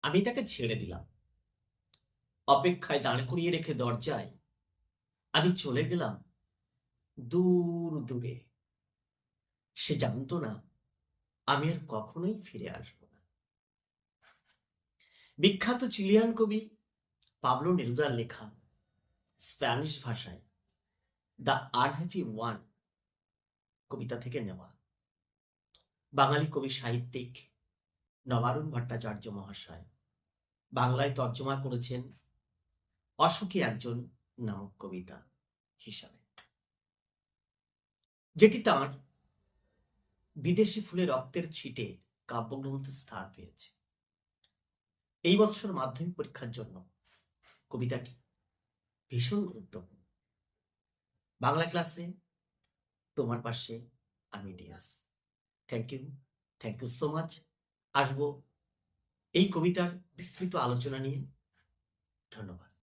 আমি তাকে ছেড়ে দিলাম। অপেক্ষায় দাঁড় করিয়ে রেখে দরজায় আমি চলে গেলাম দূর দূরে। সে জানতো না আমি আর কখনোই ফিরে আসবো না। বিখ্যাত চিলিয়ান কবি পাবলো নেরুদার লেখা স্প্যানিশ ভাষায় দ্য আনহ্যাপি ওয়ান কবিতা থেকে নেওয়া। বাঙালি কবি সাহিত্যিক নবারুণ ভট্টাচার্য মহাশয় বাংলায় তর্জমা করেছেন অসুখী একজন নামক কবিতা হিসাবে, যেটি তাঁর বিদেশি ফুলে রক্তের ছিটে কাব্যগ্রন্থে স্থান পেয়েছে। এই বছর মাধ্যমিক পরীক্ষার জন্য কবিতাটি ভীষণ গুরুত্বপূর্ণ। বাংলা ক্লাসে তোমার পাশে আমি ডিয়াস। Thank you so much. আসবো এই কবিতার বিস্তৃত আলোচনা নিয়ে। ধন্যবাদ।